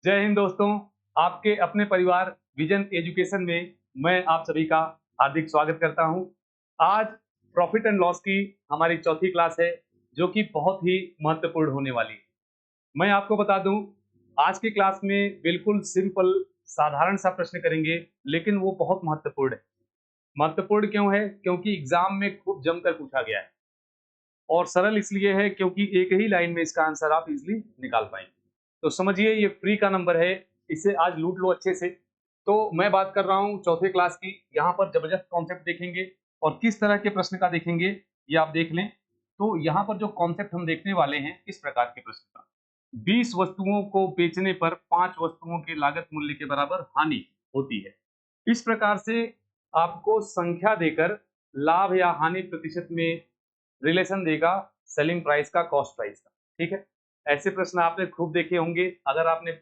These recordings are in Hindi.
जय हिंद दोस्तों। आपके अपने परिवार विजन एजुकेशन में मैं आप सभी का हार्दिक स्वागत करता हूं। आज प्रॉफिट एंड लॉस की हमारी चौथी क्लास है, जो कि बहुत ही महत्वपूर्ण होने वाली है। मैं आपको बता दूं, आज की क्लास में बिल्कुल सिंपल साधारण सा प्रश्न करेंगे, लेकिन वो बहुत महत्वपूर्ण है। महत्वपूर्ण क्यों है? क्योंकि एग्जाम में खूब जमकर पूछा गया है, और सरल इसलिए है क्योंकि एक ही लाइन में इसका आंसर आप इजीली निकाल पाएंगे। तो समझिए, ये फ्री का नंबर है, इसे आज लूट लो अच्छे से। तो मैं बात कर रहा हूँ चौथे क्लास की। यहाँ पर जबरदस्त कॉन्सेप्ट देखेंगे, और किस तरह के प्रश्न का देखेंगे ये आप देख लें। तो यहाँ पर जो कॉन्सेप्ट हम देखने वाले हैं, इस प्रकार के प्रश्न का: 20 वस्तुओं को बेचने पर 5 वस्तुओं के लागत मूल्य के बराबर हानि होती है। इस प्रकार से आपको संख्या देकर लाभ या हानि प्रतिशत में रिलेशन देगा सेलिंग प्राइस का कॉस्ट प्राइस का। ठीक है, ऐसे प्रश्न आपने खूब देखे होंगे अगर आपने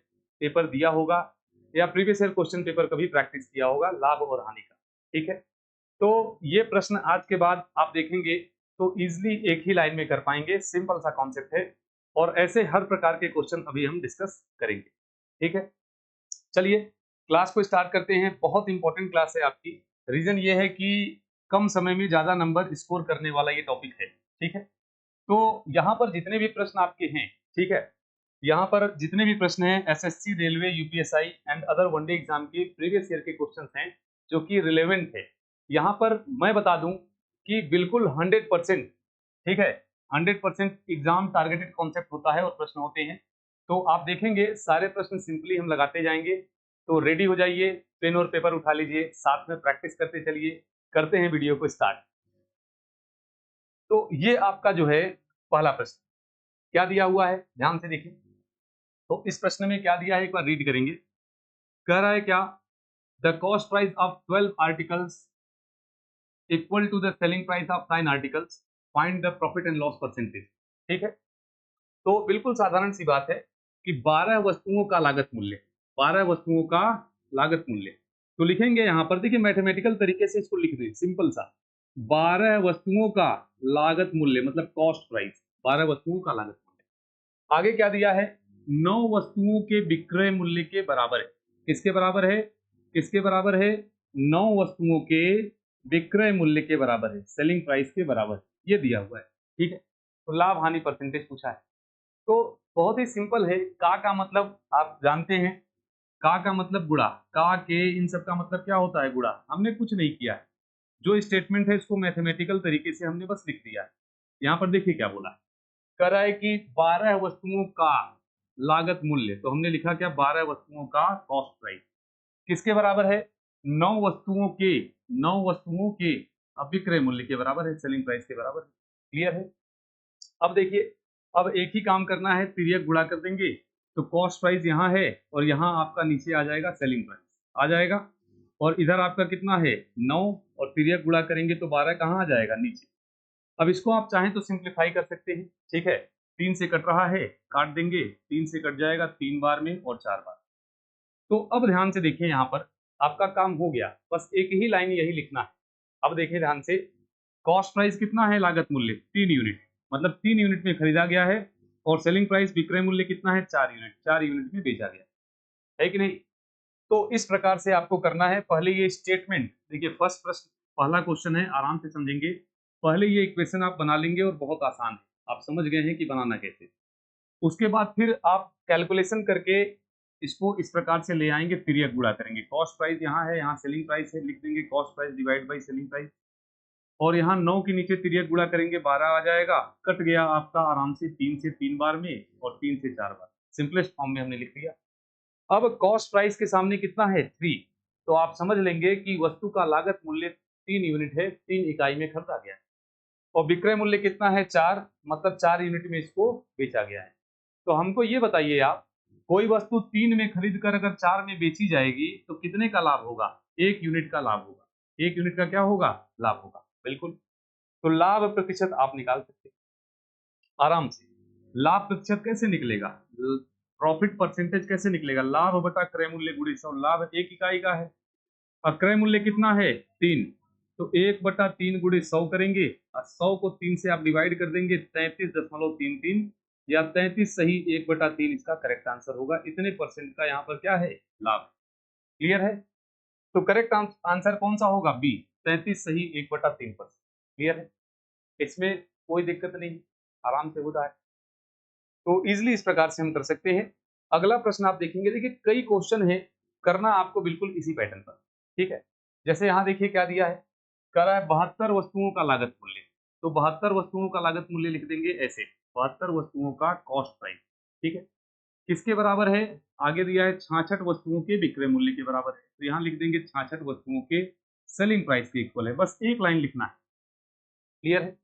पेपर दिया होगा या प्रीवियस ईयर क्वेश्चन पेपर कभी प्रैक्टिस किया होगा लाभ और हानि का। ठीक है, तो ये प्रश्न आज के बाद आप देखेंगे तो इजिली एक ही लाइन में कर पाएंगे। सिंपल सा कॉन्सेप्ट है, और ऐसे हर प्रकार के क्वेश्चन अभी हम डिस्कस करेंगे। ठीक है, चलिए क्लास को स्टार्ट करते हैं। बहुत इंपॉर्टेंट क्लास है आपकी। रीजन ये है कि कम समय में ज्यादा नंबर स्कोर करने वाला ये टॉपिक है। ठीक है, तो यहाँ पर जितने भी प्रश्न आपके हैं, ठीक है, यहाँ पर जितने भी प्रश्न हैं SSC, railway, UPSI and other one day exam के प्रीवियस ईयर के क्वेश्चंस हैं, जो कि रिलेवेंट है। यहाँ पर मैं बता दूं कि बिल्कुल 100%, ठीक है, 100% एग्जाम टारगेटेड कॉन्सेप्ट होता है और प्रश्न होते हैं। तो आप देखेंगे सारे प्रश्न सिंपली हम लगाते जाएंगे। तो रेडी हो जाइए, पेन और पेपर उठा लीजिए, साथ में प्रैक्टिस करते चलिए। करते हैं वीडियो को स्टार्ट। तो ये आपका जो है पहला प्रश्न, क्या दिया हुआ है ध्यान से देखिए। तो इस प्रश्न में क्या दिया है एक बार रीड करेंगे। कह रहा है क्या: the cost price of 12 articles equal to the selling price of 9 articles, find the profit and loss percentage. ठीक है, तो बिल्कुल साधारण सी बात है कि 12 वस्तुओं का लागत मूल्य, 12 वस्तुओं का लागत मूल्य। तो लिखेंगे यहाँ पर, देखिए मैथमेटिकल तरीके से इसको लिख दें, सिंपल सा। 12 वस्तुओं का लागत मूल्य मतलब कॉस्ट प्राइस, 12 वस्तुओं का लागत मूल्य। आगे क्या दिया है? 9 वस्तुओं के विक्रय मूल्य के बराबर है। किसके बराबर है? किसके बराबर है? 9 वस्तुओं के विक्रय मूल्य के बराबर है, सेलिंग प्राइस के बराबर है। ये दिया हुआ है। ठीक है, तो लाभ हानि परसेंटेज पूछा है। तो बहुत ही सिंपल है। का मतलब आप जानते हैं, का मतलब गुणा, का के इन सब का मतलब क्या होता है? गुणा। हमने कुछ नहीं किया है, जो स्टेटमेंट है इसको मैथमेटिकल तरीके से हमने बस लिख दिया है। यहाँ पर देखिए क्या बोला है, कह रहा है कि 12 वस्तुओं का लागत मूल्य, तो हमने लिखा क्या? 12 वस्तुओं का कॉस्ट प्राइस किसके बराबर है? 9 वस्तुओं के, 9 वस्तुओं के विक्रय मूल्य के बराबर है, सेलिंग प्राइस के बराबर है। क्लियर है? अब देखिए, अब एक ही काम करना है, तिर्यक गुणा कर देंगे। तो कॉस्ट प्राइस यहाँ है, और यहाँ आपका नीचे आ जाएगा सेलिंग प्राइस आ जाएगा, और इधर आपका कितना है? 9, और तिर्यक गुणा करेंगे तो 12 कहाँ आ जाएगा? नीचे। अब इसको आप चाहें तो सिंप्लीफाई कर सकते हैं। ठीक है, 3 से कट रहा है, काट देंगे, 3 से कट जाएगा 3 बार में और 4 बार। तो अब ध्यान से देखिए, यहाँ पर आपका काम हो गया, बस एक ही लाइन यही लिखना है। अब देखिए ध्यान से, कॉस्ट प्राइस कितना है? लागत मूल्य 3 यूनिट, मतलब 3 यूनिट में खरीदा गया है, और सेलिंग प्राइस विक्रय मूल्य कितना है? 4 यूनिट, 4 यूनिट में बेचा गया है कि नहीं? तो इस प्रकार से आपको करना है। पहले ये स्टेटमेंट देखिए, फर्स्ट प्रश्न, पहला क्वेश्चन है, आराम से समझेंगे। पहले ये इक्वेशन आप बना लेंगे, और बहुत आसान है, आप समझ गए हैं कि बनाना कैसे। उसके बाद फिर आप कैलकुलेशन करके इसको इस प्रकार से ले आएंगे, तिर्यक गुणा करेंगे। कॉस्ट प्राइस यहाँ है, यहाँ सेलिंग प्राइस है, लिख देंगे cost price divide by selling price, और यहाँ 9 के नीचे तिर्यक गुणा करेंगे, 12 आ जाएगा। कट गया आपका आराम से 3 से 3 बार में, और 3 से 4 बार। सिंपलेस्ट फॉर्म में हमने लिख दिया। अब कॉस्ट प्राइस के सामने कितना है? 3। तो आप समझ लेंगे कि वस्तु का लागत मूल्य 3 यूनिट है, 3 इकाई में खरीदा गया है, और विक्रय मूल्य कितना है? 4, मतलब 4 यूनिट में इसको बेचा गया है। तो हमको ये बताइए आप, कोई वस्तु 3 में खरीद कर अगर 4 में बेची जाएगी तो कितने का लाभ होगा? 1 यूनिट का लाभ होगा। 1 यूनिट का क्या होगा? लाभ होगा। बिल्कुल। तो लाभ प्रतिशत आप निकाल सकते हैं आराम से। लाभ प्रतिशत कैसे निकलेगा? प्रॉफिट परसेंटेज कैसे निकलेगा? लाभ बटा क्रय मूल्य गुणे 100। लाभ 1 इकाई का है, और क्रय मूल्य कितना है? 3। तो 1/3 गुणे 100 करेंगे, और 100 को 3 से आप डिवाइड कर देंगे, 33.33 या 33 सही 1/3 इसका करेक्ट आंसर होगा। इतने परसेंट का यहाँ पर क्या है, लाभ। क्लियर है? तो करेक्ट आंसर कौन सा होगा, बी, 33 सही 1/3%। क्लियर है? इसमें कोई दिक्कत नहीं, आराम से होता है। तो इजिली इस प्रकार से हम कर सकते हैं। अगला प्रश्न आप देखेंगे, देखिए कई क्वेश्चन है, करना आपको बिल्कुल इसी पैटर्न पर। ठीक है, जैसे यहाँ देखिए क्या दिया है, कह रहा है 72 वस्तुओं का लागत मूल्य। तो 72 वस्तुओं का लागत मूल्य लिख देंगे ऐसे, 72 वस्तुओं का कॉस्ट प्राइस। ठीक है, किसके बराबर है, आगे दिया है 66 वस्तुओं के विक्रय मूल्य के बराबर है। तो यहाँ लिख देंगे 66 वस्तुओं के सेलिंग प्राइस के इक्वल है। बस एक लाइन लिखना है। क्लियर है?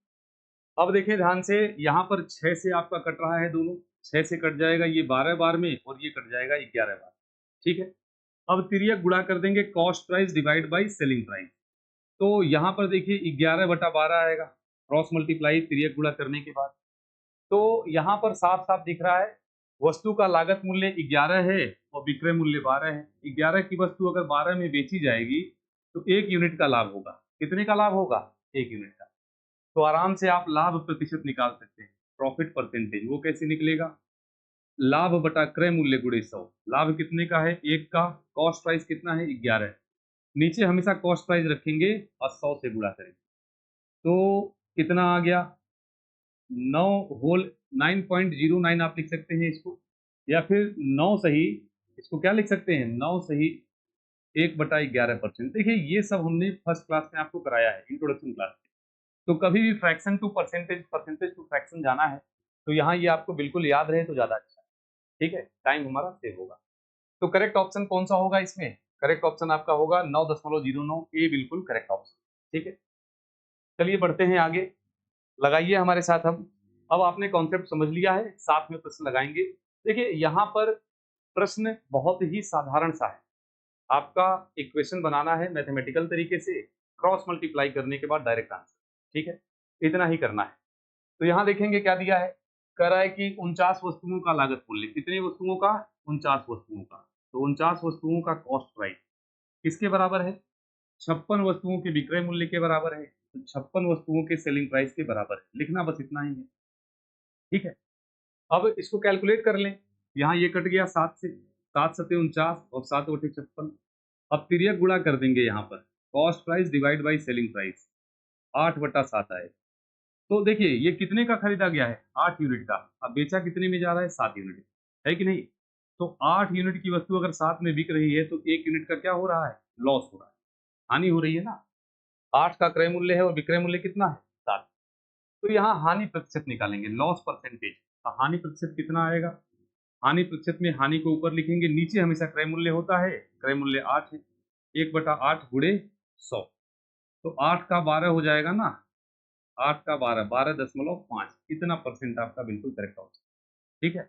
अब देखिए ध्यान से, यहाँ पर 6 से आपका कट रहा है, दोनों 6 से कट जाएगा, ये 12 बार में, और ये कट जाएगा 11 बार। ठीक है, अब तिर्यक गुणा कर देंगे cost price divide by selling price. तो यहाँ पर देखिए 11/12 आएगा, क्रॉस मल्टीप्लाई तिर्यक गुणा करने के बाद। तो यहाँ पर साफ साफ दिख रहा है, वस्तु का लागत मूल्य 11 है और विक्रय मूल्य 12 है। 11 की वस्तु अगर 12 में बेची जाएगी तो 1 यूनिट का लाभ होगा। कितने का लाभ होगा, 1 यूनिट का। तो आराम से आप लाभ प्रतिशत निकाल सकते हैं, प्रॉफिट परसेंटेज। वो कैसे निकलेगा, लाभ बटा क्रय मूल्य गुणे 100। लाभ कितने का है, 1 का, कॉस्ट प्राइस कितना है, 11। नीचे हमेशा कॉस्ट प्राइस रखेंगे और 100 से गुणा करेंगे। तो कितना आ गया, 9 होल 9.09 आप लिख सकते हैं इसको, या फिर 9 सही, इसको क्या लिख सकते हैं, 9 सही 1/11%। देखिए ये सब हमने फर्स्ट क्लास में आपको कराया है, इंट्रोडक्शन क्लास में। तो कभी भी fraction to percentage, percentage to fraction जाना है तो यहाँ ये आपको बिल्कुल याद रहे तो ज्यादा अच्छा है। ठीक है, टाइम हमारा सेव होगा। तो करेक्ट ऑप्शन कौन सा होगा इसमें, करेक्ट ऑप्शन आपका होगा 9.09, ए बिल्कुल करेक्ट ऑप्शन। ठीक है, चलिए बढ़ते हैं आगे, लगाइए हमारे साथ हम। अब आपने कॉन्सेप्ट समझ लिया है, साथ में प्रश्न लगाएंगे। देखिए यहाँ पर प्रश्न बहुत ही साधारण सा है, आपका इक्वेशन बनाना है मैथमेटिकल तरीके से, क्रॉस मल्टीप्लाई करने के बाद डायरेक्ट आंसर। ठीक है, इतना ही करना है। तो यहाँ देखेंगे क्या दिया है, कह रहा है कि 49 वस्तुओं का लागत मूल्य, कितनी वस्तुओं का, 49 वस्तुओं का। तो 49 वस्तुओं का कॉस्ट प्राइस किसके बराबर है, 56 वस्तुओं के विक्रय मूल्य के बराबर है। तो 56 वस्तुओं के सेलिंग प्राइस के बराबर है, लिखना बस इतना ही है। ठीक है, अब इसको कैलकुलेट कर लें। यहाँ ये कट गया 7 से, 7 सते 49 और 7 बटे 56। अब तिर्यक गुणा कर देंगे यहाँ पर, cost price divide by selling price, 8/7 आए। तो देखिए ये कितने का खरीदा गया है, 8 यूनिट का। अब बेचा कितने में जा रहा है, 7 यूनिट, है कि नहीं। तो 8 यूनिट की वस्तु अगर 7 में बिक रही है तो 1 यूनिट का क्या हो रहा है, लॉस हो रहा है, हानि हो रही है ना। 8 का क्रय मूल्य है और विक्रय मूल्य कितना है, 7। तो यहाँ हानि प्रतिशत निकालेंगे, लॉस परसेंटेज। हानि प्रतिशत कितना आएगा, हानि प्रतिशत में हानि को ऊपर लिखेंगे, नीचे हमेशा क्रय मूल्य होता है, क्रय मूल्य 8 है, 1/8 गुणे 100। तो 8 का 12 हो जाएगा ना, 8 का 12, 12.5, इतना परसेंट आपका बिल्कुल करेक्ट ऑप्शन। ठीक है,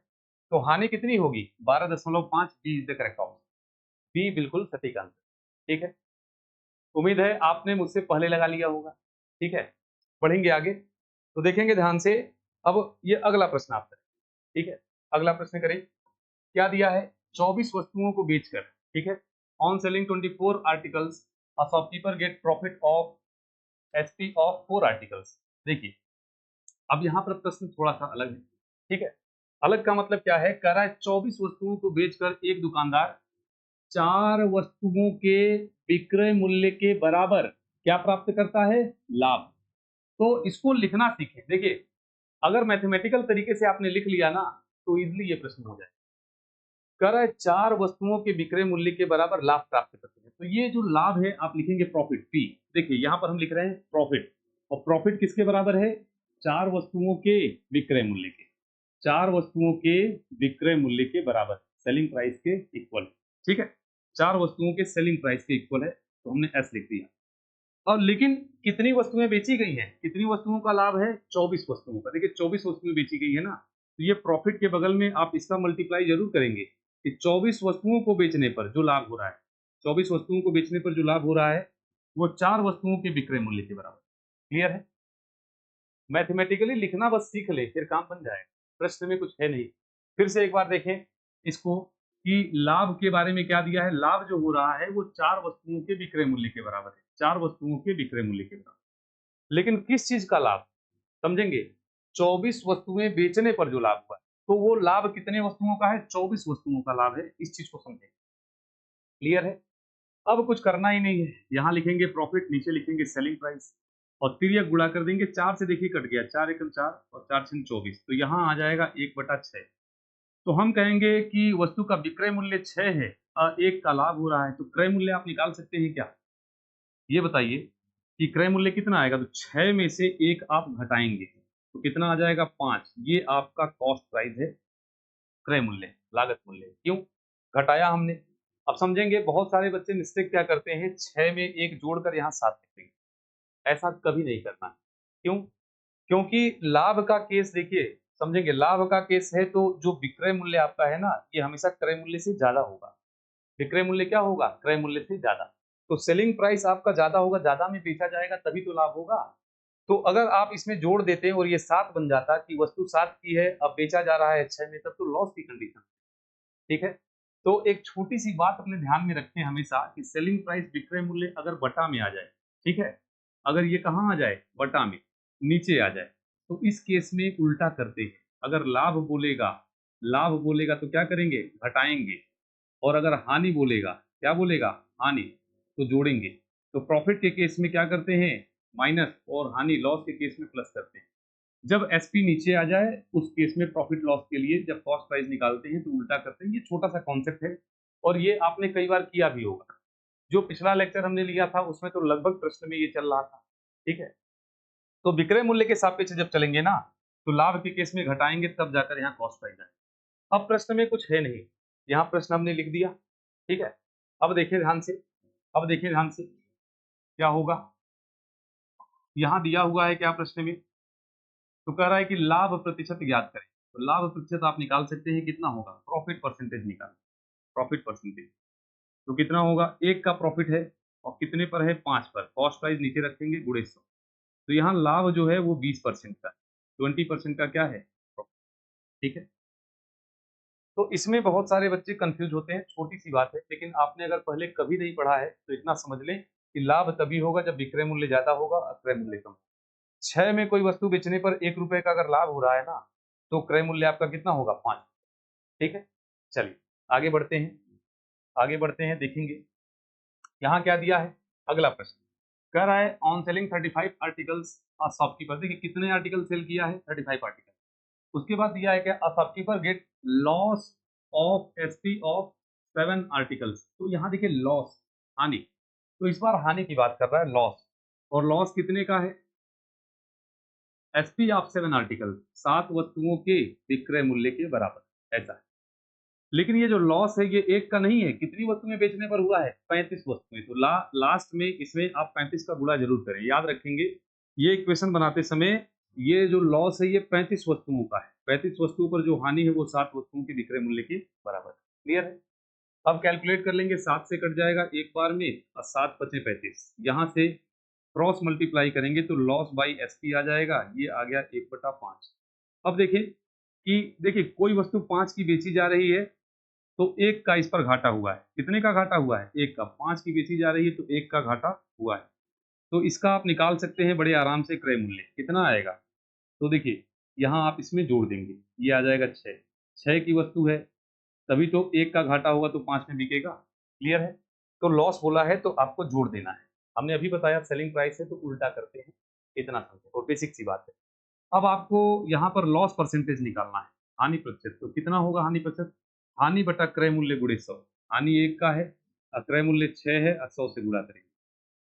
तो हानि कितनी होगी, 12.5, B is the correct option, B बिल्कुल सटीक आंसर। ठीक है, उम्मीद है आपने मुझसे पहले लगा लिया होगा। ठीक है, बढ़ेंगे आगे तो देखेंगे ध्यान से। अब ये अगला प्रश्न आप करें। ठीक है, अगला प्रश्न करें, क्या दिया है, 24 वस्तुओं को बेचकर, ठीक है, on selling 24 articles, a shopkeeper gate profit of SP of 4 articles. देखिए अब यहाँ पर प्रश्न थोड़ा सा अलग है। ठीक है, अलग का मतलब क्या है, कह रहा है 24 वस्तुओं को बेचकर एक दुकानदार 4 वस्तुओं के विक्रय मूल्य के बराबर क्या प्राप्त करता है, लाभ। तो इसको लिखना सीखें। देखिए अगर मैथमेटिकल तरीके से आपने लिख लिया ना तो इजिली ये प्रश्न हो जाए। कह रहा है 4 वस्तुओं के विक्रय मूल्य के बराबर लाभ प्राप्त करते हैं, तो ये जो लाभ है आप लिखेंगे प्रॉफिट, पी। देखिए यहाँ पर हम लिख रहे हैं प्रॉफिट, और प्रॉफिट किसके बराबर है, 4 वस्तुओं के विक्रय मूल्य के, 4 वस्तुओं के विक्रय मूल्य के बराबर, सेलिंग प्राइस के इक्वल। ठीक है, 4 वस्तुओं के सेलिंग प्राइस के इक्वल है, तो हमने एस लिख दिया। और लेकिन कितनी वस्तुएं बेची गई हैं, कितनी वस्तुओं का लाभ है, 24 वस्तुओं का। देखिए 24 वस्तुएं बेची गई है ना, तो ये प्रॉफिट के बगल में आप इसका मल्टीप्लाई जरूर करेंगे कि 24 वस्तुओं को बेचने पर जो लाभ हो रहा है, 24 वस्तुओं को बेचने पर जो लाभ हो रहा है वो 4 वस्तुओं के विक्रय मूल्य के बराबर। क्लियर है, मैथमेटिकली लिखना बस सीख ले, फिर काम बन जाएगा, प्रश्न में कुछ है नहीं। फिर से एक बार देखें इसको कि लाभ के बारे में क्या दिया है, लाभ जो हो रहा है वो 4 वस्तुओं के विक्रय मूल्य के बराबर है, 4 वस्तुओं के विक्रय मूल्य के बराबर। लेकिन किस चीज का लाभ, समझेंगे, 24 वस्तुएं बेचने पर जो लाभ हुआ, तो वो लाभ कितने वस्तुओं का है? 24 वस्तुओं का लाभ है। इस चीज को समझें। क्लियर है? अब कुछ करना ही नहीं है, यहाँ लिखेंगे प्रॉफिट, नीचे लिखेंगे सेलिंग प्राइस और तिर्यक गुणा कर देंगे। 4 से देखिए कट गया, 4 एकम 4 और 4 छन 24, तो यहाँ आ जाएगा 1/6। तो हम कहेंगे कि वस्तु का विक्रय मूल्य 6 है और 1 का लाभ हो रहा है, तो क्रय मूल्य आप निकाल सकते हैं क्या? ये बताइए कि क्रय मूल्य कितना आएगा? तो 6 में से 1 आप घटाएंगे तो कितना आ जाएगा? 5। ये आपका कॉस्ट प्राइस है, क्रय मूल्य, लागत मूल्य। क्यों घटाया हमने? अब समझेंगे। बहुत सारे बच्चे मिस्टेक क्या करते हैं, 6 में 1 जोड़कर यहाँ 7 लिख देंगे। ऐसा कभी नहीं करना है। क्यों? क्योंकि लाभ का केस देखिए, समझेंगे, लाभ का केस है तो जो विक्रय मूल्य आपका है ना, ये हमेशा क्रय मूल्य से ज्यादा होगा। विक्रय मूल्य क्या होगा? क्रय मूल्य से ज्यादा। तो सेलिंग प्राइस आपका ज्यादा होगा, ज्यादा में बेचा जाएगा तभी तो लाभ होगा। तो अगर आप इसमें जोड़ देते हैं और ये 7 बन जाता कि वस्तु 7 की है, अब बेचा जा रहा है 6 में, तब तो लॉस की कंडीशन। ठीक है? तो एक छोटी सी बात अपने ध्यान में रखें हमेशा कि सेलिंग प्राइस विक्रय मूल्य अगर बटा में आ जाए, ठीक है, अगर ये कहाँ आ जाए? बटा में, नीचे आ जाए, तो इस केस में उल्टा करते हैं। अगर लाभ बोलेगा तो क्या करेंगे? घटाएंगे। और अगर हानि बोलेगा, क्या बोलेगा? हानि, तो जोड़ेंगे। तो प्रॉफिट के केस में क्या करते हैं? माइनस, और हानि लॉस के केस में प्लस करते हैं। जब एसपी नीचे आ जाए उस केस में प्रॉफिट लॉस के लिए जब कॉस्ट प्राइस निकालते हैं तो उल्टा करते हैं। ये छोटा सा कॉन्सेप्ट है और ये आपने कई बार किया भी होगा। जो पिछला लेक्चर हमने लिया था उसमें तो लगभग प्रश्न में ये चल रहा था। ठीक है? तो विक्रय मूल्य के सापेक्ष जब चलेंगे ना, तो लाभ के केस में घटाएंगे तब जाकर यहाँ कॉस्ट प्राइस आए। अब प्रश्न में कुछ है नहीं, यहाँ प्रश्न हमने लिख दिया। ठीक है? अब देखिए ध्यान से, अब देखिए ध्यान से क्या होगा। यहाँ दिया हुआ है क्या प्रश्न में? तो कह रहा है कि लाभ प्रतिशत ज्ञात करें। तो लाभ प्रतिशत आप निकाल सकते हैं, कितना होगा? प्रॉफिट परसेंटेज निकाल, प्रॉफिट परसेंटेज। तो कितना होगा? 1 का प्रॉफिट है और कितने पर है? 5 पर। कॉस्ट प्राइस नीचे रखेंगे, गुणे 100। तो यहाँ लाभ जो है वो 20% का, 20% का क्या है? ठीक है? तो इसमें बहुत सारे बच्चे कंफ्यूज होते हैं। छोटी सी बात है, लेकिन आपने अगर पहले कभी नहीं पढ़ा है तो इतना समझ लें कि लाभ तभी होगा जब विक्रय मूल्य ज्यादा होगा और क्रय मूल्य कम। 6 में कोई वस्तु बेचने पर 1 रुपए का अगर लाभ हो रहा है ना, तो क्रय मूल्य आपका कितना होगा? 5। ठीक है? चलिए आगे बढ़ते हैं, आगे बढ़ते हैं, देखेंगे यहाँ क्या दिया है। अगला प्रश्न कह रहा है on selling 35 articles a shopkeeper. देखिए कितने आर्टिकल सेल किया है? 35 आर्टिकल। उसके बाद दिया है क्या? A shopkeeper get loss of SP of 7 articles. तो यहाँ देखिए लॉस, हानि, तो इस बार हानि की बात कर रहा है, लॉस। और लॉस कितने का है? एसपी ऑफ 7 आर्टिकल, 7 वस्तुओं के विक्रय मूल्य के बराबर, ऐसा है। लेकिन ये जो लॉस है ये 1 का नहीं है, कितनी वस्तुएं बेचने पर हुआ है? 35 वस्तुएं। तो लास्ट में इसमें आप 35 का गुणा जरूर करें, याद रखेंगे। ये इक्वेशन बनाते समय ये जो लॉस है ये 35 वस्तुओं का है। 35 वस्तुओं पर जो हानि है वो 7 वस्तुओं के विक्रय मूल्य के बराबर। क्लियर है? अब कैलकुलेट कर लेंगे, 7 से कट जाएगा एक बार में और 7 बचे 35। यहाँ से क्रॉस मल्टीप्लाई करेंगे तो लॉस बाई एसपी आ जाएगा, ये आ गया 1/5। अब देखें कि देखिए कोई वस्तु 5 की बेची जा रही है तो 1 का इस पर घाटा हुआ है। कितने का घाटा हुआ है? 1 का। 5 की बेची जा रही है तो 1 का घाटा हुआ है। तो इसका आप निकाल सकते हैं बड़े आराम से क्रय मूल्य। कितना आएगा? तो देखिए यहाँ आप इसमें जोड़ देंगे, ये आ जाएगा 6। 6 की वस्तु है तभी तो 1 का घाटा होगा तो 5 में बिकेगा। क्लियर है? तो लॉस बोला है तो आपको जोड़ देना है। हमने अभी बताया सेलिंग प्राइस है तो उल्टा करते हैं, इतना समझे और बेसिक सी बात है। अब आपको यहाँ पर लॉस परसेंटेज निकालना है, हानि प्रतिशत। तो कितना होगा हानि प्रतिशत? हानि बटा क्रय मूल्य गुणे 100। हानि 1 का है और क्रय मूल्य 6 है और 100 से गुणा करेंगे।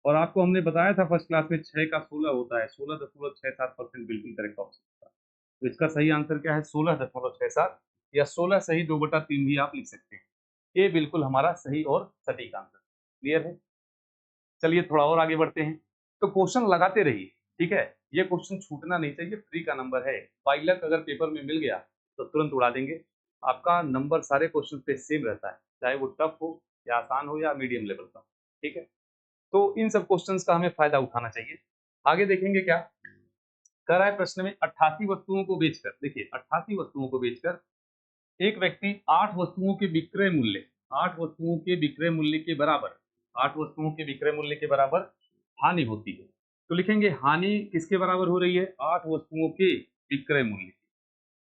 और आपको हमने बताया था फर्स्ट क्लास में 6 का 16 होता है, 16.67% बिल्कुल करेक्ट ऑप्शन था। तो इसका सही आंसर क्या है? 16.67 या 16 सही 2/3 भी आप लिख सकते हैं। ये बिल्कुल हमारा सही और सटीक आंसर। क्लियर है? चलिए थोड़ा और आगे बढ़ते हैं। तो क्वेश्चन लगाते रहिए, ठीक है? ये क्वेश्चन छूटना नहीं चाहिए, फ्री का नंबर है। बाई लक अगर पेपर में मिल गया तो तुरंत उड़ा देंगे। आपका नंबर सारे क्वेश्चन पे सेम रहता है, चाहे वो टफ हो या आसान हो या मीडियम लेवल का। ठीक है? तो इन सब क्वेश्चंस का हमें फायदा उठाना चाहिए। आगे देखेंगे क्या कर रहा है प्रश्न में। 88 वस्तुओं को बेचकर, देखिए 88 वस्तुओं को बेचकर एक व्यक्ति 8 वस्तुओं के विक्रय मूल्य, 8 वस्तुओं के विक्रय मूल्य के बराबर, 8 वस्तुओं के विक्रय मूल्य के बराबर हानि होती है। तो लिखेंगे हानि किसके बराबर हो रही है? 8 वस्तुओं के विक्रय मूल्य।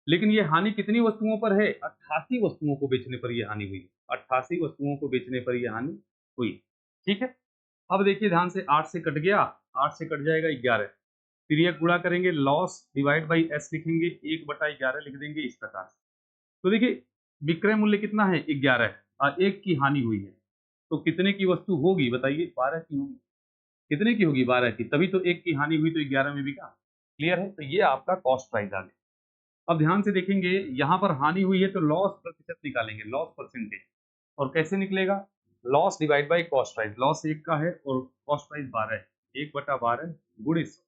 लेकिन ये हानि कितनी वस्तुओं पर है? 88 वस्तुओं को बेचने पर ये हानि हुई है। 88 वस्तुओं को बेचने पर ये हानि हुई। ठीक है? अब देखिए ध्यान से 8 से कट गया, 8 से कट जाएगा 11। फिर ये गुणा करेंगे, लॉस डिवाइड बाई एस लिखेंगे, 1/11 लिख देंगे इस प्रकार से। तो देखिए विक्रय मूल्य कितना है? 11 और 1 की हानि हुई है। तो कितने की वस्तु होगी बताइए? 12 की होगी। कितने की होगी? 12 की। तभी तो 1 की हानि हुई तो 11 में बिका। क्लियर है? तो ये आपका कॉस्ट प्राइस आ गया। अब ध्यान से देखेंगे, यहाँ पर हानि हुई है तो लॉस प्रतिशत निकालेंगे, लॉस परसेंटेज। और कैसे निकलेगा? Loss divide by cost price. Loss 1 का है और कॉस्ट प्राइस 12 है। 1/12 गुणे 100।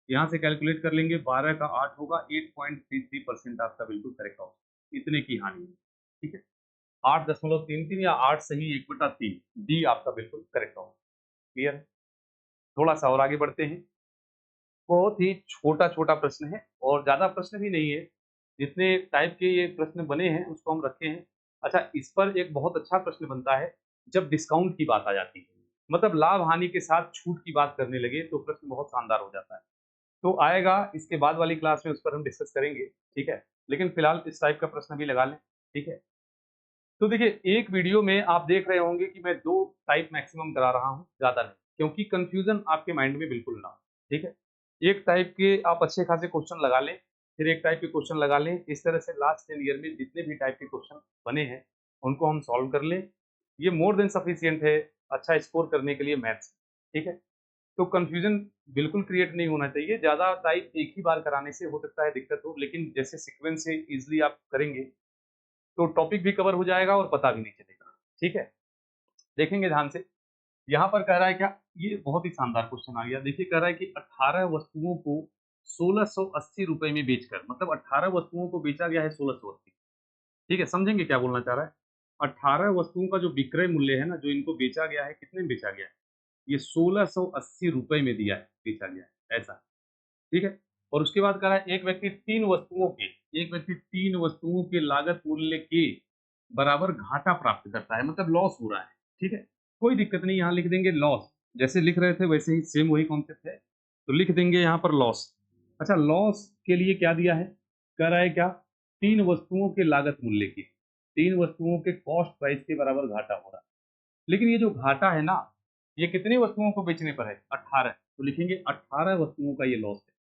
यहाँ से कैलकुलेट कर लेंगे, 12 का 8 होगा, 8.33% आपका बिल्कुल करेक्ट होगा। इतने की हानि हुई। ठीक है? 8.33 या 8 सही 1/3, डी आपका बिल्कुल करेक्ट होगा। क्लियर है? थोड़ा सा और आगे बढ़ते हैं। बहुत ही छोटा-छोटा प्रश्न है और ज़्यादा प्रश्न भी नहीं है। जितने टाइप के ये प्रश्न बने हैं उसको हम रखे हैं। अच्छा, इस पर एक बहुत अच्छा प्रश्न बनता है जब डिस्काउंट की बात आ जाती है। मतलब लाभ-हानि के साथ छूट की बात करने लगे तो प्रश्न बहुत शानदार हो जाता है। तो आएगा इसके बाद वाली क्लास में, उस पर हम डिस्कस करेंगे, ठीक है? लेकिन फिलहाल इस टाइप का प्रश्न भी लगा लें, ठीक है? तो देखिए एक वीडियो में आप देख रहे होंगे कि मैं 2 टाइप मैक्सिमम करा रहा हूँ, ज़्यादा नहीं, क्योंकि कन्फ्यूज़न आपके माइंड में बिल्कुल ना हो, ठीक है? एक टाइप के आप अच्छे खासे क्वेश्चन लगा लें, फिर एक टाइप के क्वेश्चन लगा लें, इस तरह से लास्ट 10 ईयर में जितने भी टाइप के क्वेश्चन बने हैं, उनको हम सॉल्व कर लें। ये मोर देन सफिशिएंट है, अच्छा स्कोर करने के लिए मैथ्स, ठीक है? तो कन्फ्यूज़न बिल्कुल क्रिएट नहीं होना चाहिए, ज़्यादा टाइप एक ही बार कराने से हो सकता है दिक्कत हो, लेकिन जैसे सीक्वेंस से ईज़िली आप करेंगे तो टॉपिक भी कवर हो जाएगा और पता भी नहीं चलेगा। ठीक है? देखेंगे ध्यान से, यहाँ पर कह रहा है क्या? ये बहुत ही शानदार क्वेश्चन आ गया। देखिए कह रहा है कि 18 वस्तुओं को ₹1680 में बेचकर, मतलब 18 वस्तुओं को बेचा गया है 1680। ठीक है? समझेंगे क्या बोलना चाह रहा है? 18 वस्तुओं का जो विक्रय मूल्य है ना, जो इनको बेचा गया है, कितने में बेचा गया है? ये ₹1680 में दिया है, बेचा गया है, ऐसा। ठीक है? और उसके बाद कह रहा है एक व्यक्ति 3 वस्तुओं के लागत मूल्य के बराबर घाटा प्राप्त करता है, मतलब लॉस हो रहा है। ठीक है? कोई दिक्कत नहीं, यहाँ लिख देंगे लॉस। जैसे लिख रहे थे वैसे ही सेम वही कॉन्सेप्ट है। तो लिख देंगे यहाँ पर लॉस। अच्छा, लॉस के लिए क्या दिया है? कह रहा है क्या? 3 वस्तुओं के लागत मूल्य की, 3 वस्तुओं के कॉस्ट प्राइस के बराबर घाटा हो रहा है। लेकिन ये जो घाटा है ना, ये कितनी वस्तुओं को बेचने पर है? 18। तो लिखेंगे 18 वस्तुओं का ये लॉस है।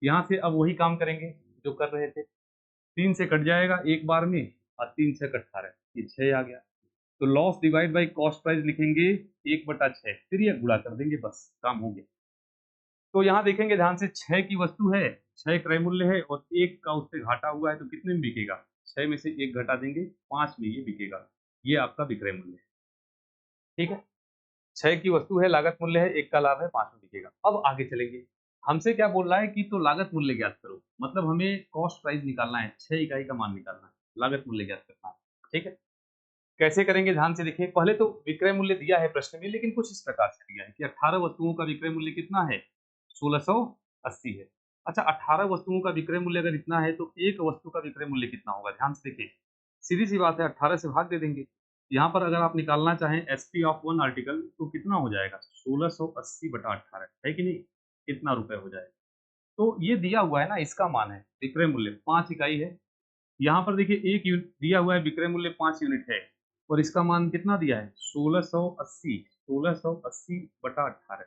यहाँ से अब वही काम करेंगे जो कर रहे थे। 3 से कट जाएगा एक बार में और 3 छक 18, ये 6 आ गया। तो loss divide by cost price लिखेंगे 1/6, फिर ये गुणा कर देंगे, बस काम हो गया। तो यहाँ देखेंगे ध्यान से, 6 की वस्तु है, 6 क्रय मूल्य है और 1 का उससे घाटा हुआ है तो कितने में बिकेगा? 6 में से 1 घटा देंगे, 5 में ये बिकेगा। ये आपका विक्रय मूल्य है। ठीक है? 6 की वस्तु है, लागत मूल्य है, 1 का लाभ है, 5 में बिकेगा। अब आगे चलेंगे। हमसे क्या बोल रहा है कि तो लागत मूल्य ज्ञात करो। मतलब हमें कॉस्ट प्राइस निकालना है, 6 इकाई का मान निकालना है, लागत मूल्य ज्ञात करना है। ठीक है? कैसे करेंगे ध्यान से देखिए। पहले तो विक्रय मूल्य दिया है प्रश्न में, लेकिन कुछ इस प्रकार से दिया है कि 18 वस्तुओं का विक्रय मूल्य कितना है? 1680 है। अच्छा, 18 वस्तुओं का विक्रय मूल्य अगर इतना है तो एक वस्तु का विक्रय मूल्य कितना होगा? ध्यान से देखिए। सीधी-सी बात है, 18 से भाग दे देंगे। यहाँ पर अगर आप निकालना चाहें एसपी ऑफ वन आर्टिकल तो कितना हो जाएगा? 1680/18 है कि नहीं? कितना रुपए हो जाएगा? तो ये दिया हुआ है ना, इसका मान है विक्रय मूल्य 5 इकाई है। यहाँ पर देखिए एक यूनिट दिया हुआ है, विक्रय मूल्य 5 यूनिट है और इसका मान कितना दिया है? 1680/18।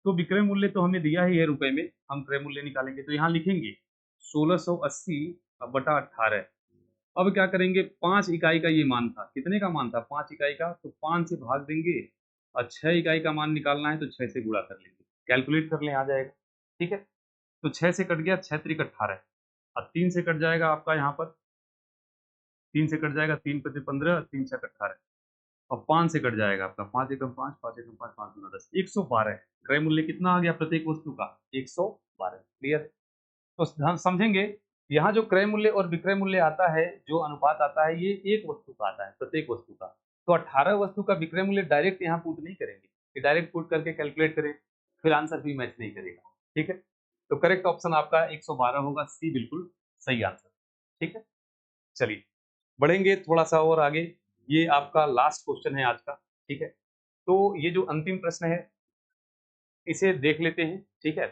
तो विक्रय मूल्य तो हमें दिया ही है रुपए में, हम क्रय मूल्य निकालेंगे तो यहाँ लिखेंगे 1680/18। अब क्या करेंगे? 5 इकाई का ये मान था, कितने का मान था? 5 इकाई का, तो 5 से भाग देंगे और 6 इकाई का मान निकालना है तो 6 से गुणा कर लेंगे, कैलकुलेट कर लें, आ जाएगा। ठीक है? तो 6 से कट गया, 6 त्रिक 18 और 3 से कट जाएगा आपका, यहाँ पर 3 से कट जाएगा, 3 पचे 15, 3 छक 18 और 5 से कट जाएगा आपका, 5 एकम 5, 5 एकम 5, 5 दूना 10, 112। क्रय मूल्य कितना आ गया प्रत्येक वस्तु का? 112। क्लियर? तो हम समझेंगे, यहाँ जो क्रय मूल्य और विक्रय मूल्य आता है, जो अनुपात आता है, ये एक वस्तु का आता है, प्रत्येक वस्तु का। तो 18 वस्तु का विक्रय मूल्य डायरेक्ट यहाँ पुट नहीं करेंगे कि डायरेक्ट पुट करके कैलकुलेट करें, फिर आंसर भी मैच नहीं करेगा। ठीक है? तो करेक्ट ऑप्शन आपका 112 होगा, सी बिल्कुल सही आंसर। ठीक है? चलिए बढ़ेंगे थोड़ा सा और आगे। ये आपका लास्ट क्वेश्चन है आज का। ठीक है? तो ये जो अंतिम प्रश्न है, इसे देख लेते हैं। ठीक है?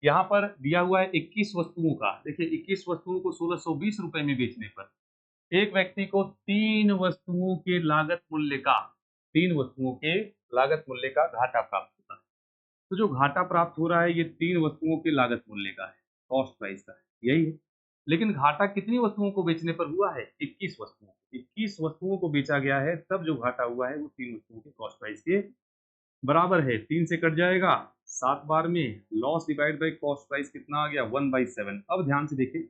यहाँ पर दिया हुआ है 21 वस्तुओं का। देखिए 21 वस्तुओं को 1620 रुपए में बेचने पर एक व्यक्ति को 3 वस्तुओं के लागत मूल्य का 3 वस्तुओं के लागत मूल्य का घाटा प्राप्त होता है। तो जो घाटा प्राप्त हो रहा है ये 3 वस्तुओं के लागत मूल्य का है, कॉस्ट प्राइस का है, यही है। लेकिन घाटा कितनी वस्तुओं को बेचने पर हुआ है? 21 वस्तुओं को। 21 वस्तुओं को बेचा गया है, तब जो घाटा हुआ है वो 3 वस्तुओं के कॉस्ट प्राइस के बराबर है। 3 से कट जाएगा 7 बार में, loss divide by cost price कितना आ गया? 1/7। अब ध्यान से देखिए,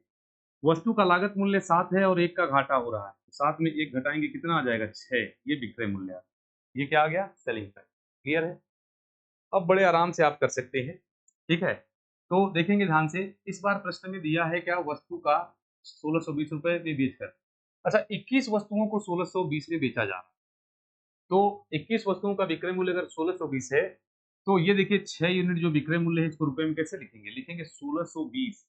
वस्तु का लागत मूल्य 7 है और 1 का घाटा हो रहा है। 7 में 1 घटाएंगे कितना आ जाएगा? 6। ये विक्रय मूल्य है। ये क्या आ गया? Selling price. क्लियर है? अब बड़े आराम से आप कर सकते हैं। ठीक है, तो देखेंगे ध्यान से। इस बार प्रश्न में दिया है क्या? वस्तु का 1620 रुपए में बेचकर। अच्छा, 21 वस्तुओं को 1620 में बेचा जा रहा है, तो 21 वस्तुओं का विक्रय मूल्य अगर 1620 है, तो ये देखिए 6 यूनिट जो विक्रय मूल्य है इसको रुपए में कैसे लिखेंगे? लिखेंगे 1620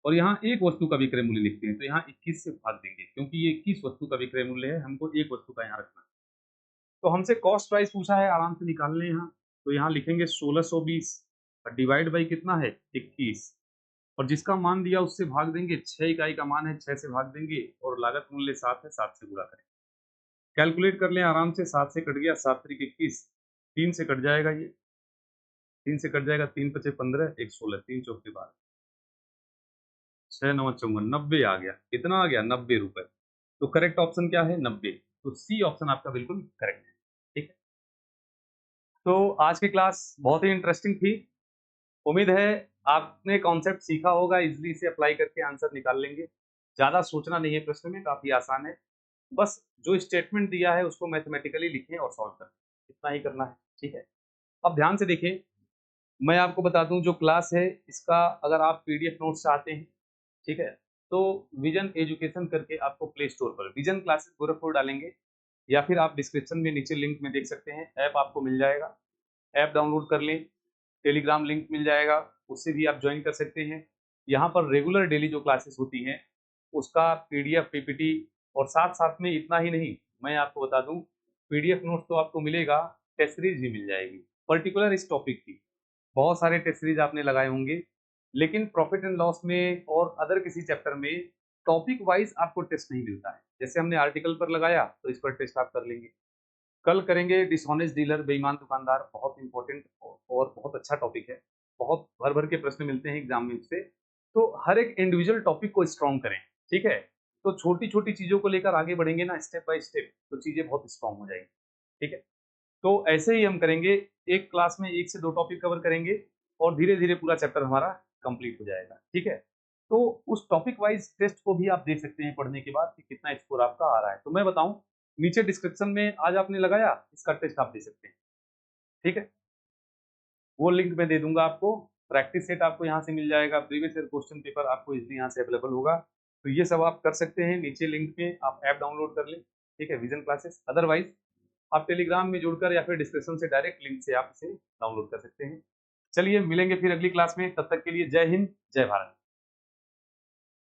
और यहाँ एक वस्तु का विक्रय मूल्य लिखते हैं, तो यहाँ 21 से भाग देंगे क्योंकि ये 21 वस्तु का विक्रय मूल्य है, हमको एक वस्तु का यहाँ रखना है। तो हमसे कॉस्ट प्राइस पूछा है, आराम से निकाल लें यहाँ। तो यहाँ लिखेंगे 1620 और डिवाइड बाई कितना है? 21, और जिसका मान दिया उससे भाग देंगे। 6 इकाई का मान है, 6 से भाग देंगे और लागत मूल्य 7 है, 7 से गुणा करें। कैलकुलेट कर लें आराम से। 7 से कट गया, 7 त्रिक 21, 3 से कट जाएगा ये, 3 से कट जाएगा, 3 पचे 15, 1 16, 3 चौके 12, 6 9 54, 90 आ गया। कितना आ गया? 90 रुपए। तो करेक्ट ऑप्शन क्या है? 90। तो सी ऑप्शन आपका बिल्कुल करेक्ट है। ठीक है, तो आज की क्लास बहुत ही इंटरेस्टिंग थी। उम्मीद है आपने कॉन्सेप्ट सीखा होगा, इजीली इसे अप्लाई करके आंसर निकाल लेंगे। ज़्यादा सोचना नहीं है प्रश्न में, काफ़ी आसान है। बस जो स्टेटमेंट दिया है उसको मैथमेटिकली लिखें और सॉल्व करें, इतना ही करना है। ठीक है, अब ध्यान से देखें, मैं आपको बता दूं जो क्लास है इसका अगर आप पीडीएफ नोट्स चाहते हैं, ठीक है, तो विजन एजुकेशन करके आपको प्ले स्टोर पर विजन क्लासेस गोरखपुर डालेंगे या फिर आप डिस्क्रिप्शन में नीचे लिंक में देख सकते हैं, ऐप आपको मिल जाएगा। ऐप डाउनलोड कर लें। टेलीग्राम लिंक मिल जाएगा, उससे भी आप ज्वाइन कर सकते हैं। यहाँ पर रेगुलर डेली जो क्लासेस होती हैं उसका पीडीएफ पीपीटी, और साथ साथ में इतना ही नहीं, मैं आपको बता दूं पीडीएफ नोट्स तो आपको मिलेगा, टेस्ट सीरीज भी मिल जाएगी पर्टिकुलर इस टॉपिक की। बहुत सारे टेस्ट सीरीज आपने लगाए होंगे, लेकिन प्रॉफिट एंड लॉस में और अदर किसी चैप्टर में टॉपिक वाइज आपको टेस्ट नहीं मिलता है। जैसे हमने आर्टिकल पर लगाया तो इस पर टेस्ट आप कर लेंगे। कल करेंगे डिसऑनेस्ट डीलर, बेईमान दुकानदार, बहुत इंपॉर्टेंट और बहुत अच्छा टॉपिक है। बहुत भर भर के प्रश्न मिलते हैं एग्जाम में इससे। तो हर एक इंडिविजुअल टॉपिक को स्ट्रॉन्ग करें। ठीक है, तो छोटी छोटी चीजों को लेकर आगे बढ़ेंगे ना स्टेप बाय स्टेप, तो चीजें बहुत स्ट्रॉन्ग हो जाएंगी। ठीक है, तो ऐसे ही हम करेंगे, एक क्लास में 1 से 2 टॉपिक कवर करेंगे और धीरे धीरे पूरा चैप्टर हमारा कंप्लीट हो जाएगा। ठीक है, तो उस टॉपिक वाइज टेस्ट को भी आप देख सकते हैं पढ़ने के बाद कि कितना स्कोर आपका आ रहा है। तो मैं बताऊं, नीचे डिस्क्रिप्शन में आज आपने लगाया, इसका टेस्ट आप दे सकते हैं। ठीक है, वो लिंक मैं दे दूंगा आपको। प्रैक्टिस सेट आपको यहाँ से मिल जाएगा, प्रीवियस ईयर क्वेश्चन पेपर आपको इजीली यहाँ से अवेलेबल होगा। तो ये सब आप कर सकते हैं, नीचे लिंक में आप ऐप डाउनलोड कर लें। ठीक है, विजन क्लासेस। अदरवाइज आप टेलीग्राम में जुड़कर या फिर डिस्क्रिप्शन से डायरेक्ट लिंक से आप इसे डाउनलोड कर सकते हैं। चलिए मिलेंगे फिर अगली क्लास में, तब तक के लिए जय हिंद, जय भारत।